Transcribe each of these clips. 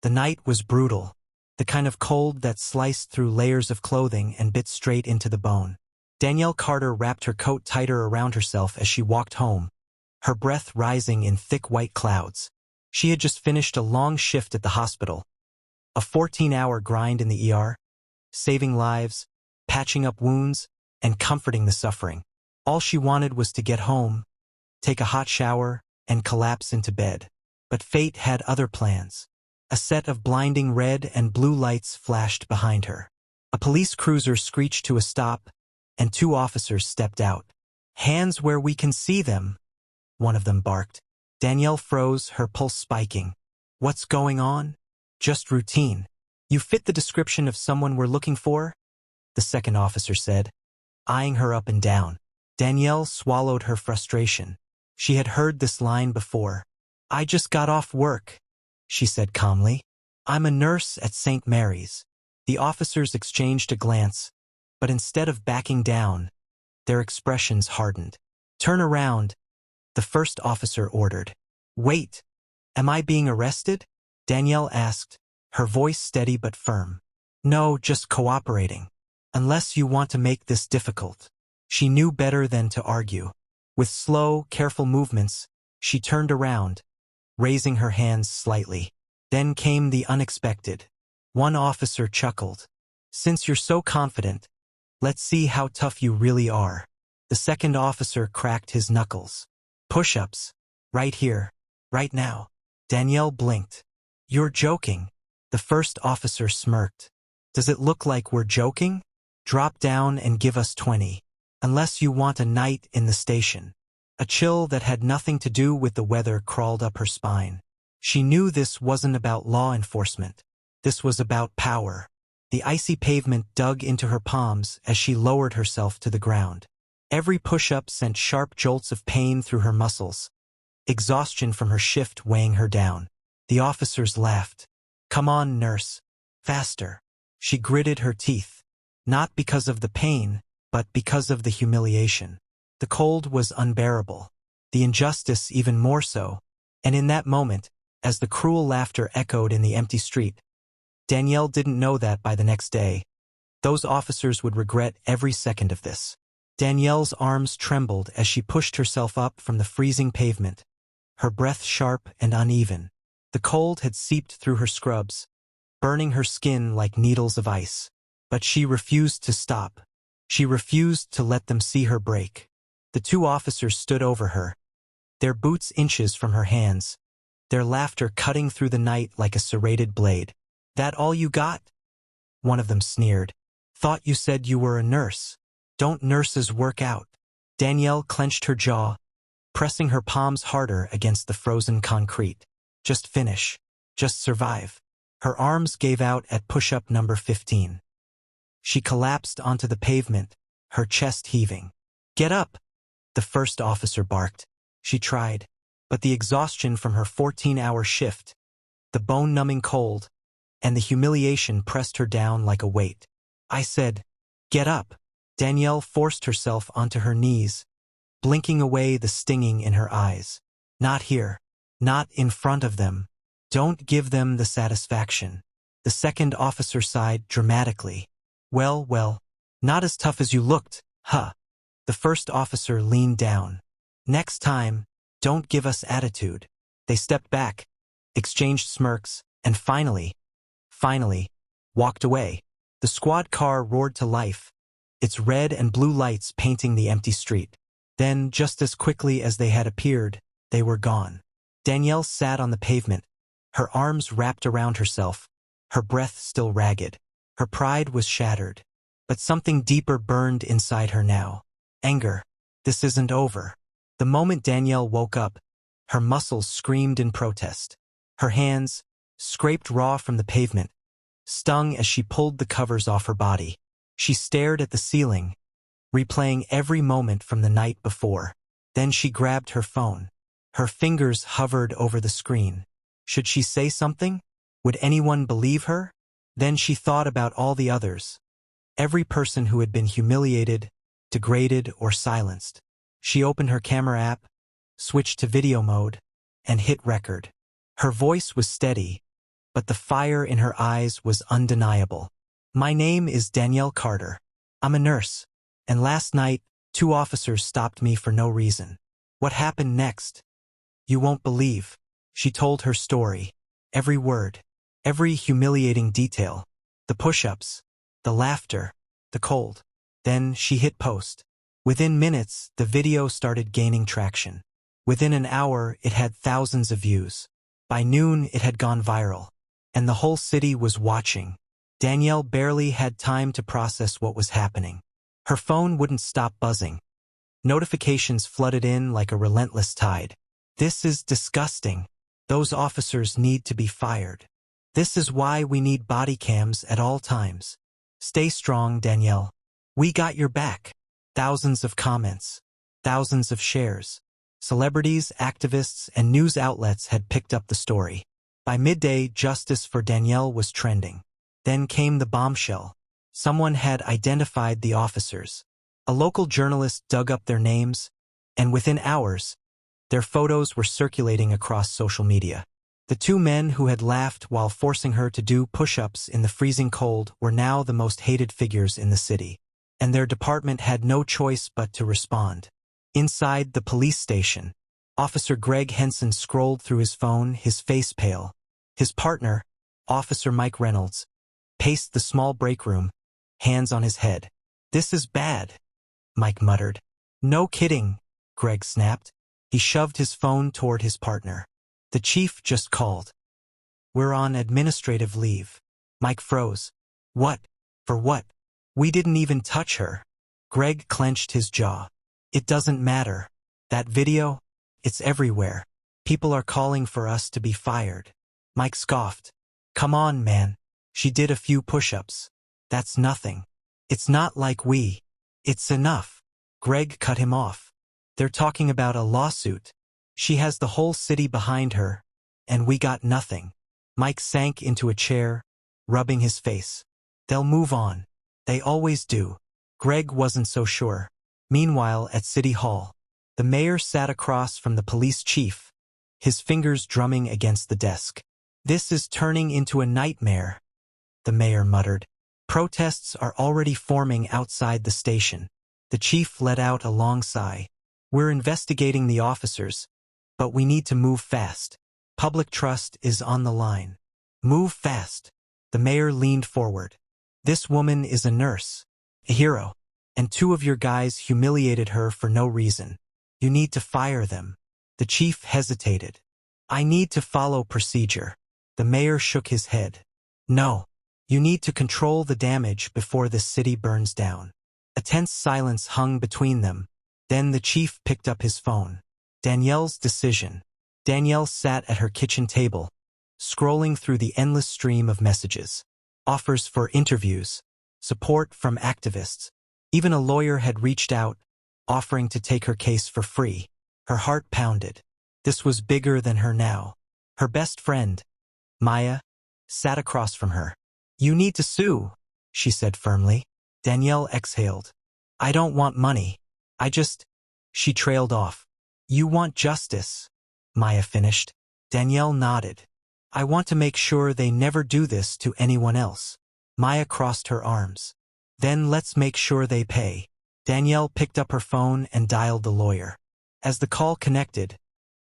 The night was brutal, the kind of cold that sliced through layers of clothing and bit straight into the bone. Danielle Carter wrapped her coat tighter around herself as she walked home, her breath rising in thick white clouds. She had just finished a long shift at the hospital, a 14-hour grind in the ER, saving lives, patching up wounds, and comforting the suffering. All she wanted was to get home, take a hot shower, and collapse into bed. But fate had other plans. A set of blinding red and blue lights flashed behind her. A police cruiser screeched to a stop, and 2 officers stepped out. "Hands where we can see them," one of them barked. Danielle froze, her pulse spiking. "What's going on?" "Just routine. You fit the description of someone we're looking for," the second officer said, eyeing her up and down. Danielle swallowed her frustration. She had heard this line before. "I just got off work," she said calmly. "I'm a nurse at St. Mary's." The officers exchanged a glance, but instead of backing down, their expressions hardened. "Turn around," the first officer ordered. "Wait, am I being arrested?" Danielle asked, her voice steady but firm. "No, just cooperating. Unless you want to make this difficult." She knew better than to argue. With slow, careful movements, she turned around, raising her hands slightly. Then came the unexpected. One officer chuckled. "Since you're so confident, let's see how tough you really are." The second officer cracked his knuckles. "Push-ups. Right here. Right now." Danielle blinked. "You're joking." The first officer smirked. "Does it look like we're joking? Drop down and give us 20. Unless you want a night in the station." A chill that had nothing to do with the weather crawled up her spine. She knew this wasn't about law enforcement. This was about power. The icy pavement dug into her palms as she lowered herself to the ground. Every push-up sent sharp jolts of pain through her muscles, exhaustion from her shift weighing her down. The officers laughed. "Come on, nurse. Faster." She gritted her teeth. Not because of the pain, but because of the humiliation. The cold was unbearable, the injustice even more so, and in that moment, as the cruel laughter echoed in the empty street, Danielle didn't know that by the next day, those officers would regret every second of this. Danielle's arms trembled as she pushed herself up from the freezing pavement, her breath sharp and uneven. The cold had seeped through her scrubs, burning her skin like needles of ice. But she refused to stop. She refused to let them see her break. The 2 officers stood over her, their boots inches from her hands, their laughter cutting through the night like a serrated blade. "That all you got?" one of them sneered. "Thought you said you were a nurse. Don't nurses work out?" Danielle clenched her jaw, pressing her palms harder against the frozen concrete. Just finish. Just survive. Her arms gave out at push-up number 15. She collapsed onto the pavement, her chest heaving. "Get up!" the first officer barked. She tried, but the exhaustion from her 14-hour shift, the bone-numbing cold, and the humiliation pressed her down like a weight. "I said, get up." Danielle forced herself onto her knees, blinking away the stinging in her eyes. "Not here. Not in front of them. Don't give them the satisfaction." The second officer sighed dramatically. Well, not as tough as you looked, huh?" The first officer leaned down. "Next time, don't give us attitude." They stepped back, exchanged smirks, and finally, walked away. The squad car roared to life, its red and blue lights painting the empty street. Then, just as quickly as they had appeared, they were gone. Danielle sat on the pavement, her arms wrapped around herself, her breath still ragged. Her pride was shattered, but something deeper burned inside her now. Anger. This isn't over. The moment Danielle woke up, her muscles screamed in protest. Her hands, scraped raw from the pavement, stung as she pulled the covers off her body. She stared at the ceiling, replaying every moment from the night before. Then she grabbed her phone. Her fingers hovered over the screen. Should she say something? Would anyone believe her? Then she thought about all the others. Every person who had been humiliated, degraded, or silenced. She opened her camera app, switched to video mode, and hit record. Her voice was steady, but the fire in her eyes was undeniable. "My name is Danielle Carter. I'm a nurse. And last night, 2 officers stopped me for no reason. What happened next? You won't believe." She told her story. Every word. Every humiliating detail. The push-ups. The laughter. The cold. Then she hit post. Within minutes, the video started gaining traction. Within an hour, it had thousands of views. By noon, it had gone viral. And the whole city was watching. Danielle barely had time to process what was happening. Her phone wouldn't stop buzzing. Notifications flooded in like a relentless tide. "This is disgusting. Those officers need to be fired. This is why we need body cams at all times. Stay strong, Danielle. We got your back." Thousands of comments. Thousands of shares. Celebrities, activists, and news outlets had picked up the story. By midday, justice for Danielle was trending. Then came the bombshell. Someone had identified the officers. A local journalist dug up their names, and within hours, their photos were circulating across social media. The 2 men who had laughed while forcing her to do push-ups in the freezing cold were now the most hated figures in the city, and their department had no choice but to respond. Inside the police station, Officer Greg Henson scrolled through his phone, his face pale. His partner, Officer Mike Reynolds, paced the small break room, hands on his head. "This is bad," Mike muttered. "No kidding," Greg snapped. He shoved his phone toward his partner. "The chief just called. We're on administrative leave." Mike froze. "What? For what? We didn't even touch her." Greg clenched his jaw. "It doesn't matter. That video? It's everywhere. People are calling for us to be fired." Mike scoffed. "Come on, man. She did a few push-ups. That's nothing. It's not like we. It's enough." Greg cut him off. "They're talking about a lawsuit. She has the whole city behind her, and we got nothing." Mike sank into a chair, rubbing his face. "They'll move on. They always do." Greg wasn't so sure. Meanwhile, at City Hall, the mayor sat across from the police chief, his fingers drumming against the desk. "This is turning into a nightmare," the mayor muttered. "Protests are already forming outside the station." The chief let out a long sigh. "We're investigating the officers, but we need to move fast. Public trust is on the line." "Move fast." The mayor leaned forward. "This woman is a nurse, a hero, and 2 of your guys humiliated her for no reason. You need to fire them." The chief hesitated. "I need to follow procedure." The mayor shook his head. "No. You need to control the damage before this city burns down." A tense silence hung between them. Then the chief picked up his phone. Danielle's decision. Danielle sat at her kitchen table, scrolling through the endless stream of messages. Offers for interviews, support from activists. Even a lawyer had reached out, offering to take her case for free. Her heart pounded. This was bigger than her now. Her best friend, Maya, sat across from her. "You need to sue," she said firmly. Danielle exhaled. "I don't want money. I just—" She trailed off. "You want justice," Maya finished. Danielle nodded. "I want to make sure they never do this to anyone else." Maya crossed her arms. "Then let's make sure they pay." Danielle picked up her phone and dialed the lawyer. As the call connected,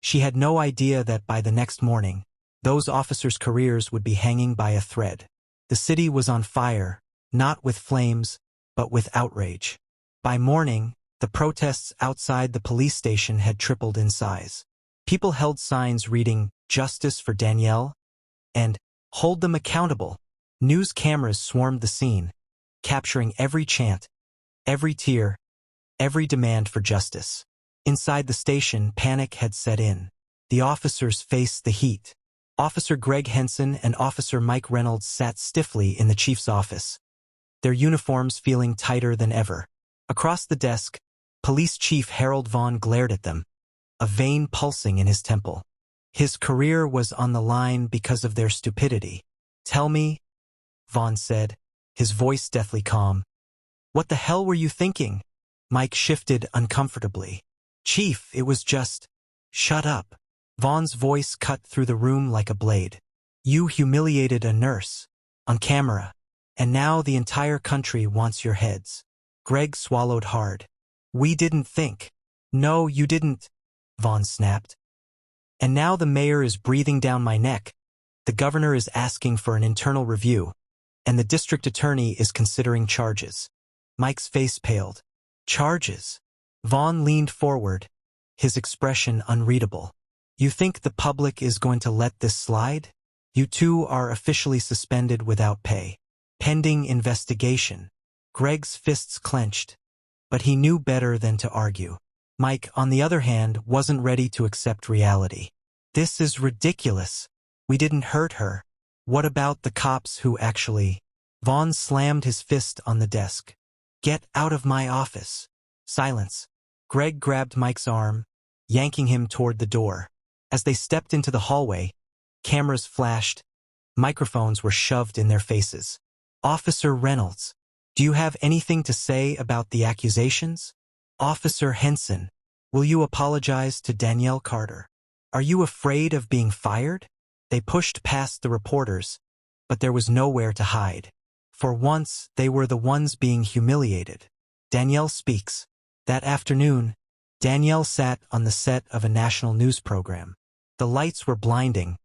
she had no idea that by the next morning, those officers' careers would be hanging by a thread. The city was on fire, not with flames, but with outrage. By morning, the protests outside the police station had tripled in size. People held signs reading, "Justice for Danielle," and "Hold them accountable." News cameras swarmed the scene, capturing every chant, every tear, every demand for justice. Inside the station, panic had set in. The officers faced the heat. Officer Greg Henson and Officer Mike Reynolds sat stiffly in the chief's office, their uniforms feeling tighter than ever. Across the desk, Police Chief Harold Vaughn glared at them, a vein pulsing in his temple. His career was on the line because of their stupidity. "Tell me," Vaughn said, his voice deathly calm. "What the hell were you thinking?" Mike shifted uncomfortably. "Chief, it was just—" "Shut up." Vaughn's voice cut through the room like a blade. You humiliated a nurse. On camera. And now the entire country wants your heads. Greg swallowed hard. We didn't think. No, you didn't, Vaughn snapped. And now the mayor is breathing down my neck. The governor is asking for an internal review. And the district attorney is considering charges. Mike's face paled. Charges? Vaughn leaned forward, his expression unreadable. You think the public is going to let this slide? You two are officially suspended without pay. Pending investigation. Greg's fists clenched. But he knew better than to argue. Mike, on the other hand, wasn't ready to accept reality. This is ridiculous. We didn't hurt her. What about the cops who actually... Vaughn slammed his fist on the desk. Get out of my office. Silence. Greg grabbed Mike's arm, yanking him toward the door. As they stepped into the hallway, cameras flashed, microphones were shoved in their faces. Officer Reynolds, do you have anything to say about the accusations? Officer Henson, will you apologize to Danielle Carter? Are you afraid of being fired? They pushed past the reporters, but there was nowhere to hide. For once, they were the ones being humiliated. Danielle speaks. That afternoon, Danielle sat on the set of a national news program. The lights were blinding,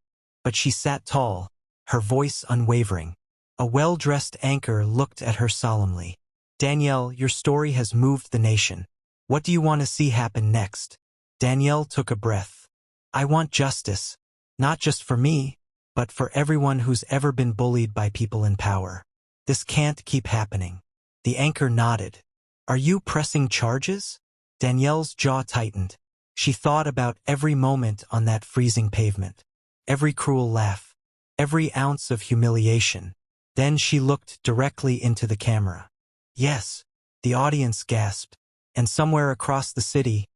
but she sat tall, her voice unwavering. A well-dressed anchor looked at her solemnly. Danielle, your story has moved the nation. What do you want to see happen next? Danielle took a breath. I want justice, not just for me, but for everyone who's ever been bullied by people in power. This can't keep happening. The anchor nodded. Are you pressing charges? Danielle's jaw tightened. She thought about every moment on that freezing pavement. Every cruel laugh. Every ounce of humiliation. Then she looked directly into the camera. Yes, the audience gasped. And somewhere across the city,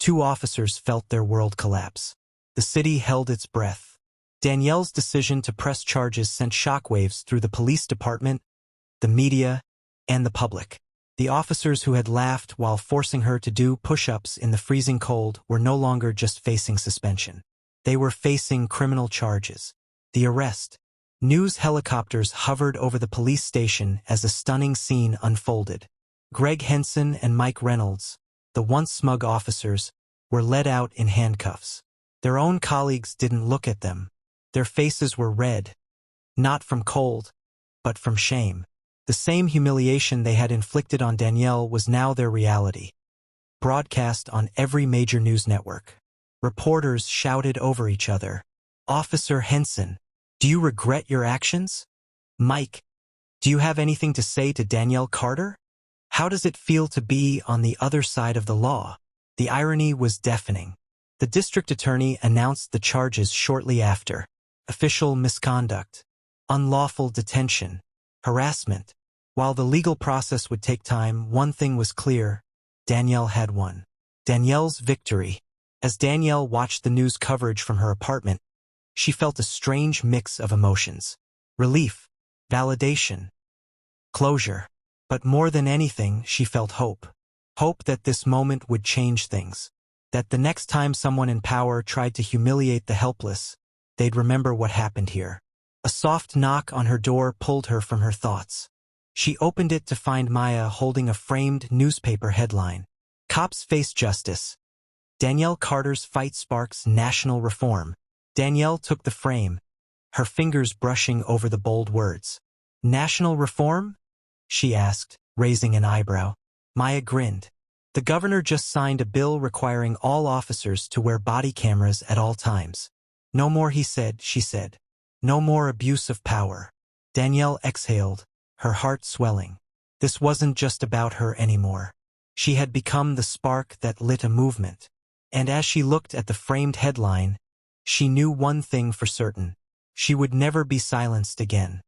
2 officers felt their world collapse. The city held its breath. Danielle's decision to press charges sent shockwaves through the police department, the media, and the public. The officers who had laughed while forcing her to do push-ups in the freezing cold were no longer just facing suspension. They were facing criminal charges. The arrest. News helicopters hovered over the police station as a stunning scene unfolded. Greg Henson and Mike Reynolds, the once smug officers, were led out in handcuffs. Their own colleagues didn't look at them. Their faces were red, not from cold, but from shame. The same humiliation they had inflicted on Danielle was now their reality. Broadcast on every major news network. Reporters shouted over each other. Officer Henson, do you regret your actions? Mike, do you have anything to say to Danielle Carter? How does it feel to be on the other side of the law? The irony was deafening. The district attorney announced the charges shortly after. Official misconduct, unlawful detention, harassment. While the legal process would take time, one thing was clear. Danielle had won. Danielle's victory. As Danielle watched the news coverage from her apartment, she felt a strange mix of emotions. Relief, validation, closure. But more than anything, she felt hope. Hope that this moment would change things. That the next time someone in power tried to humiliate the helpless, they'd remember what happened here. A soft knock on her door pulled her from her thoughts. She opened it to find Maya holding a framed newspaper headline. Cops face justice. Danielle Carter's fight sparks national reform. Danielle took the frame, her fingers brushing over the bold words. National reform? She asked, raising an eyebrow. Maya grinned. The governor just signed a bill requiring all officers to wear body cameras at all times. No more, he said, she said. No more abuse of power. Danielle exhaled, her heart swelling. This wasn't just about her anymore. She had become the spark that lit a movement. And as she looked at the framed headline, she knew one thing for certain. She would never be silenced again.